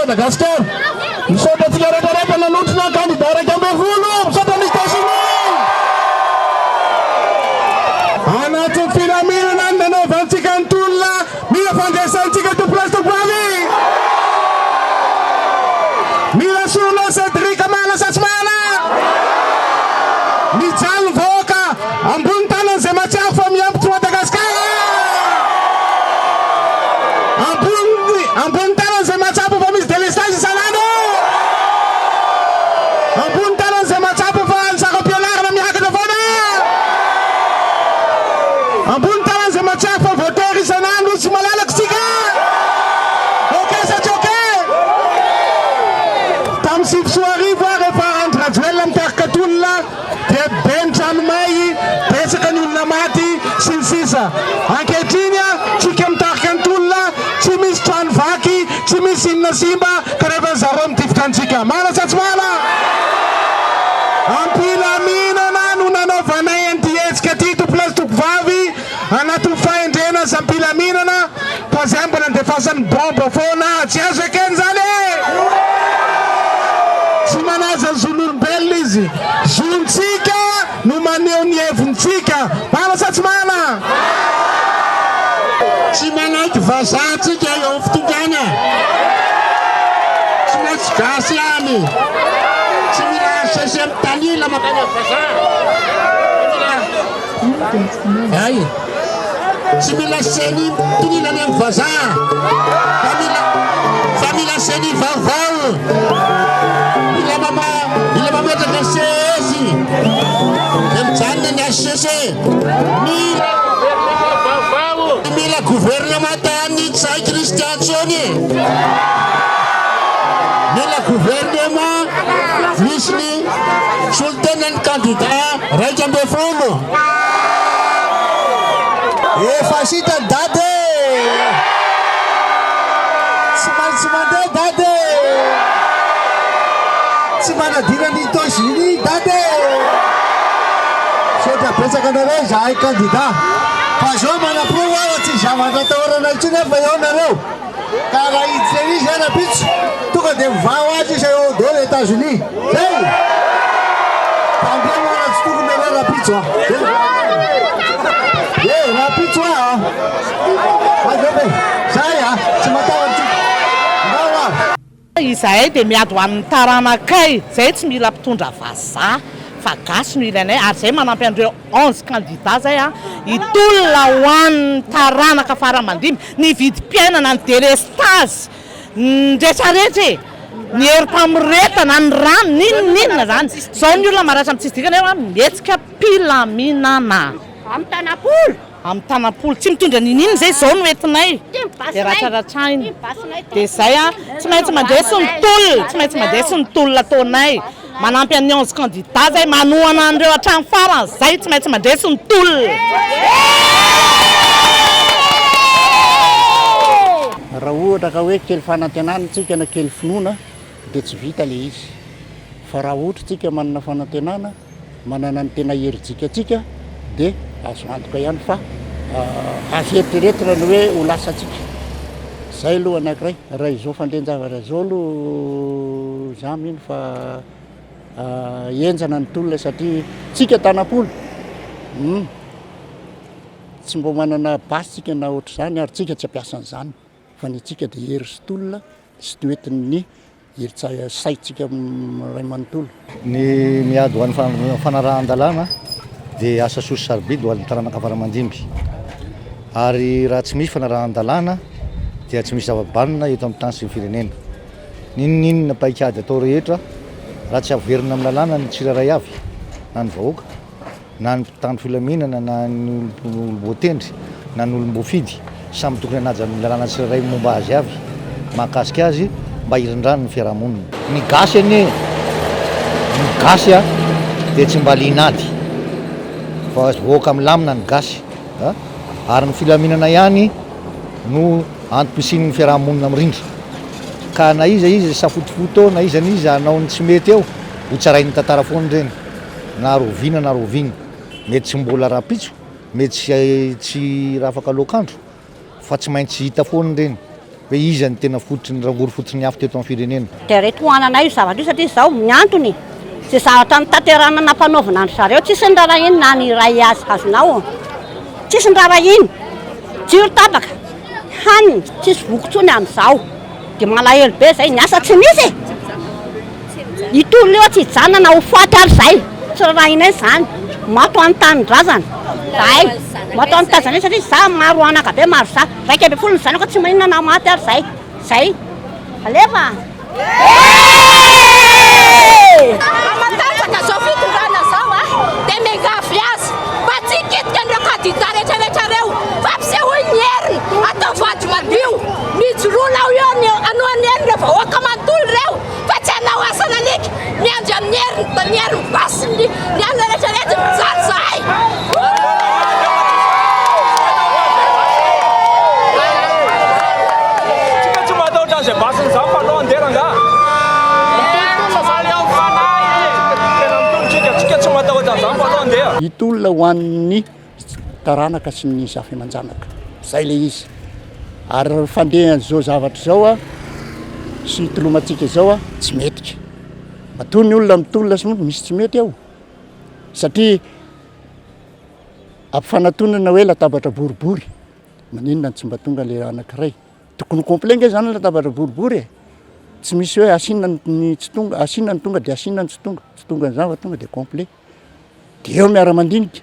Madagascar. Soda tsigareta nanutrina candidat raika ambin'ny folo misaotra ny États-Unis. Anatin'ny filaminana nanaovantsika ny tolona mila fandraisantsika to place to Bavy. Mila solo Cédric Amala Satsmana. Mijaly voaka ambony tanany izay matsiafo fa miampy Madagascar. Ambony tanany izay matsiafo fa misy délestage isan'andro. Ambony tanany izay matsiafo fa ny sakampianarana miakatra foana. Ambony tanany izay matsiafo fa voatery isan'andro tsy malalaka sika. Okey sa tsy okey? Tamin'ny sivy sy arivo rehefa andro rajoelina miteraka tolona dia ben'ny tranomay betsaka ny olona maty sy ny sisa. Ankehitriny tsika mitarika ny tolona tsy misy trano vaky, tsy misy inona simba ka rehefa zareo mitifitra antsika. Mana sa tsy mana? Ampilaminana no nanaovanay andietsika ty to place to Bavy anaty fahendrena sampilaminana fa zay mbola andefasany bomba foana tsy azo ekeny zany. Tsy manaja ny zon'olombelona izy, zontsika no maneho ny hevontsika. Mana sa tsy mana? Tsy manaiky vazatsika eo amin'ny fitongana, tsy maintsy gasy any, tsy mila sese amin'ny tanila makany vaza, ay tsy mila seny tonilany amin'ny vaza fa mila seny vaovao. Mila mametraka sesy dia mijanona ny asese. Mila gouvernement tany tsay Christian Tsiony. Mila gouvernement misy ny solitenany candidat raika ambin'ny folo. Efa sita dady, tsy maintsy mandeha dady, tsy manadina ny États-Unis dady. Sotra betsaka nareo zahay candidat fa zao manaprova tsy zavatra atahorana intsony fa eo nareo ka raha izy zay izy anapitso tonga dia mivao azy izy eo deo les États-Unis. Zay rapitso rapitso zay tsy matahotra izahay dia miady ho amin'ny taranakay zay tsy mila mpitondra vazaha fa gasy no ilainay ary zay manampy andreo 11 candidat zay hitolona ho an'ny taranaka faramandimy ny vidim-piainana ny délestage ny rehetrarehetra ny herim-pamoretana ny rano ninonina zany zao ny olona maratra amin'ny tsisy dikana mihetsika mpilaminana amin'ny Tanapolo amin'ny Tanapolo tsy mitondra ninina zay zao no entinay dia ratsaratrainy dia zay tsy maintsy mandresy ny tolona tsy maintsy mandresy ny tolona ataonay manampy amin'ny 11 candidat zay manohana andreo hatrany farany zay tsy maintsy mandresy ny tolona raha ohatra ka hoe kely fanantenana tsika na kely finoana dia tsy vita le izy fa raha ohatra tsika manana fanantenana manana ny tena herijika tsika dia azo antoka ihany fa azo eritreretina ny hoe ho lasa tsika zay aloha anankiray raha izao fandren-javatra zao aloha za mino fa enjana ny tolona satria tsika Tanapolo tsy mba manana basy tsika na ohatra zany ary tsika tsy ampiasa an'izany fa ny tsika dia hery sy tolona sy toetiny ny saitsika ray manontolo ny miady ho an'ny fanarahan-dalàna dia asa soso sarobidy ho an'ny taranaka faramandimby ary raha tsy misy fanarahan-dalàna dia tsy misy zavabanina eto amin'ny tany sy ny firenena ninoninona paikady atao rehetra raha tsy averina amin'ny lalàna ny tsiraray avy na ny vahoaka na ny mpitandro filaminana na ny olom-boatendry na ny olom-boafidy samy tokony hanaja ny lalàna tsiraray momba azy avy mahakasika azy mba hirindrano ny fiarahamonina ny gasy anie ny gasy dia tsy mba linady fa voaka milamina ny gasy ary ny filaminana ihany no antom-pisin'ny fiarahamonina mirindra ka na iza izy safotofoto na iza n'izy anao ny tsy mety eo ho tsarain'ny tantara foana ireny na roviana na roviana mety tsy mbola rapitso mety tsy raha afaka lokandro fa tsy maintsy hita foana ireny hoe iza ny tena fototry ny rangoro fototry ny afo teto amin'ny firenena dia reto hoanana io zavatra io satria zao miantony zay zavatra nytanterana nampanaovana andro zareo tsisy ny rara iny na ny ray azy azonao tsisy ny rara iny jiro tabaka haniny tsisy vokontsony amin'izao dia malahelo be zay ny asa tsy misy hitolona eo tsy hijanona ho faty ary zay tsy rara iny zany mato amin'ny tanindrazana zay mato amin'ny tazana satria za maro anaka be maro za raika amby folo ny zanako tsy maninona na maty ary zay alefa amatanjaka zao fitondrana zao dia megavy azy mba tsy hiketika andreo candidat rehetrarehetra reo fa mpisehoy ny heriny atao vady madio mijoroana ao eo anao ny heriny rehefa vahoaka manontolo reo fa tsy hanao asana liky miandry amin'ny heriny basy ny alina rehetrarehetra mijaly zay tsy matahotra an'izay basiny zao fa anao anderanga hitolona ho an'ny taranaka sy ny zafy aman-janaka zay le izy ary fandehan'izao zavatra zao sy hitolomantsika zao tsy metika matoa ny olona mitolona sy misy tsy mety ao satria ampifanantonana hoe latabatra boribory maninona tsy mba tonga le anankiray tokony complet nge zany latabatra boribory tsy misy hoe asinany tsy tonga asinany tonga dia asinany tsy tonga ny zava tonga dia complet dia eo miara-mandinika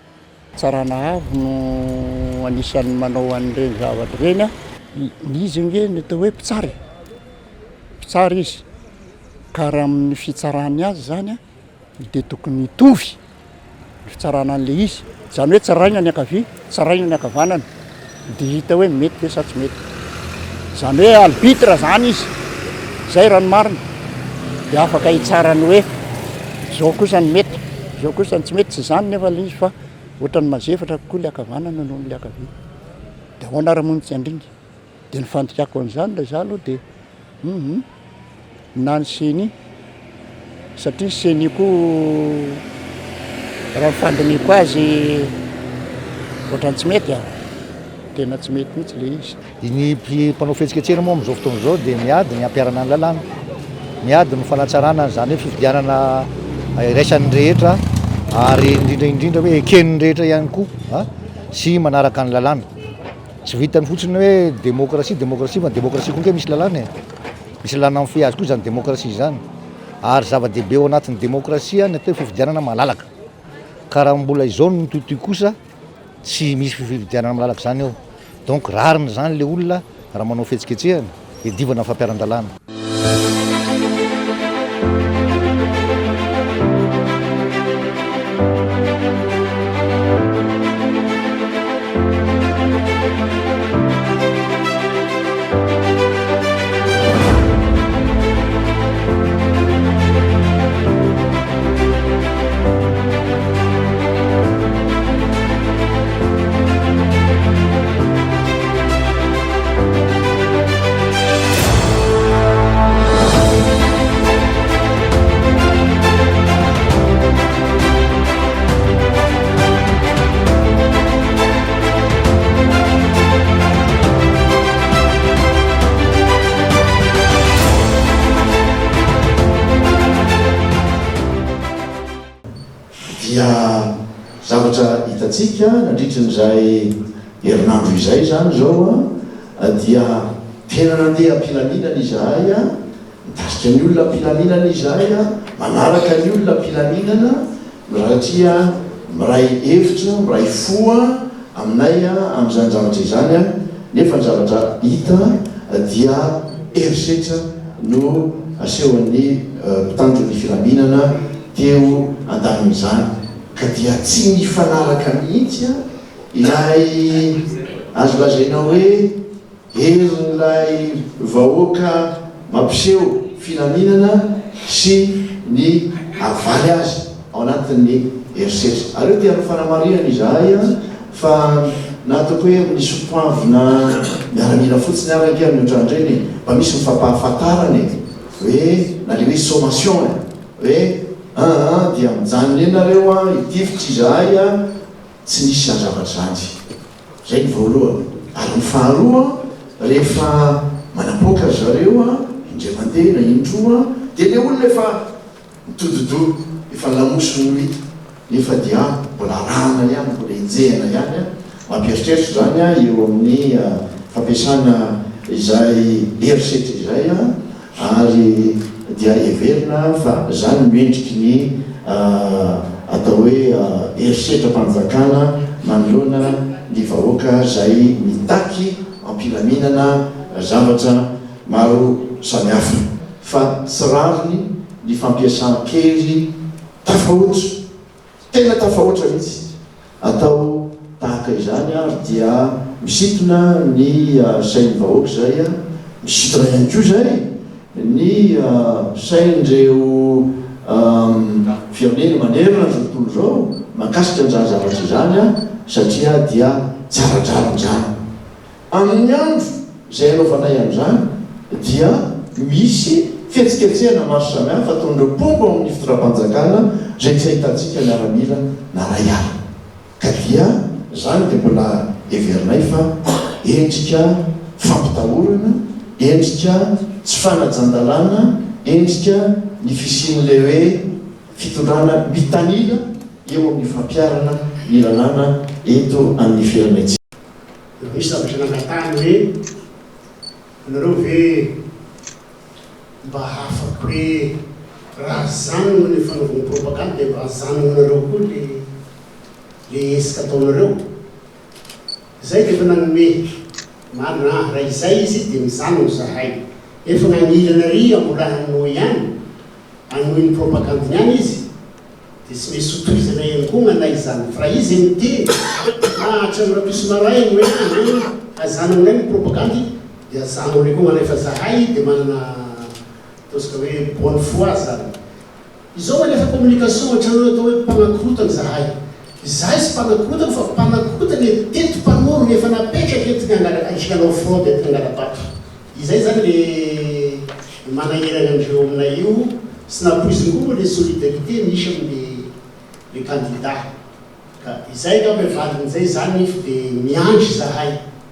tsarana avy no anisan'ny manao an'ireny zavatra ireny izy nge ny atao hoe mpitsara izy ka raha amin'ny fitsarany azy zany dia tokony hitovy ny fitsarana an'le izy zany hoe tsaraina ny akavia tsaraina ny akavanana dia hita hoe mety ve sa tsy mety zany hoe arbitre zany izy zay raha ny marina dia afaka hitsarany hoe zao kosa ny mety zao kosa ny tsy mety tsy zany nefa le izy fa ohatrany mazefatra kokoa le akavanana noho ny le akavia dia ahoana raha mony tsy andringy dia ny fandikako an'izany la za aloha dia na ny seny satria seny koa raha mifandiniko azy ohatrany tsy mety tena tsy mety mihitsy le izy ny mpanao fihetsiketsena moa amin'izao fotoana izao dia miady ny ampiarana ny lalàna miady ny fanatsarana zany hoe fifidianana iraisan'ny rehetra ary indrindraindrindra hoe ekeniny rehetra ihany koa sy manaraka ny lalàna tsy vitany fotsiny hoe démocratie fa démocratie koa nke misy lalàna misy lalàna amin'ny fiazy koa zany démocratie zany ary zava-dehibe ao anatin'ny démocratie ny atao fifidianana malalaka ka raha mbola izao no totoy kosa tsy misy fifidianana malalaka zany eo donc rariny zany le olona raha manao fihetsiketsehana idivana fampiaran-dalàna. dia zavatra hitatsika nandritran'izay herinandro izay zany zao dia tena nandeha ampilaminana izahay mitasika ny olona ampilaminana izahay manaraka ny olona ampilaminana satria miray hevitra miray foa aminay amin'izany zavatra izany nefa ny zavatra hita dia herisetra no asehoan'ny mpitandron'ny filaminana teo an-danin'izany ka dia tsy mifanaraka mihitsy ilay azo lazaina hoe herin'ilay vahoaka mampiseho filaminana sy ny avaly azy ao anatin'ny herisetra areo dia mifanamariana izahay fa natoko hoe misy poavina miaramila fotsiny araka amin'ny otrandreny mba misy mifampahafantarany hoe na le hoe sommation hoe dia mijanona ianareo itivitra izahay tsy nisy zavatra zany zay ny voalohany ary ny faharoa rehefa manapoaka zareo indray mandeha na indroa dia le olona efa mitododo efa lamosiny no hita nefa dia mbola rana ihany mbola enjehana ihany mampieritreritra zany eo amin'ny fampiasana izay herisetra izay ary dia heverina fa zany mendriky ny atao hoe herisetra mpanjakana manoloana ny vahoaka zay mitaky ampilaminana zavatra maro samihafa fa tsy rariny ny fampiasan-kery tafahotra tena tafahotra mihitsy atao tahaka izany ary dia misitona ny sain'ny vahoaka zay misitona ihany koa zay ny saindreo fiaminena manerina zao tontolo zao makasika an'izany zavatra izany satria dia tsaradraron'izany amin'ny andro zay anaovanay amin'izany dia misy fihetsiketsehana maro samihafa ataon'ireo pombo amin'ny fitondram-panjakana zay tsy ahitantsika miaramila na ray ala ka dia zany dia mbola heverinay fa endrika fampitahorana endrika tsy fanajan-dalàna endrika ny fisian'ilay hoe fitondrana mitanila eo amin'ny fampiarana ny lalàna eto amin'ny firenetsika. Misy zavatra nangatany hoe nareo ve mba hafaky hoe raha zanona ny fanaovana propagande dia mba zanonareo koa le esika ataonareo zay dia efa nanome marina raha izay izy dia mizanona zahay efa nagnilana mbola hanoe ihany hanoe ny propagande ihany izy dia tsy misy sotoizana ihany koa nanay izany fa raha izy miteny hatramin'rapiso maray hoe azanonay ny propagande dia azanonay koa manay fa zahay dia manana tosika hoe bonne foi zany izao manefa communication hatranao atao hoe mpanakorotana zahay zahay sy mpanakorotana fa mpanakorotana teto mpanorona efa napetraka etikanao fraude etinangala-bato izay zany le manahirana andreo aminay io sy napoiziny koa le solidarité misy amin'ny candidat ka izay ka mivalin'izay zany dia miandry zahay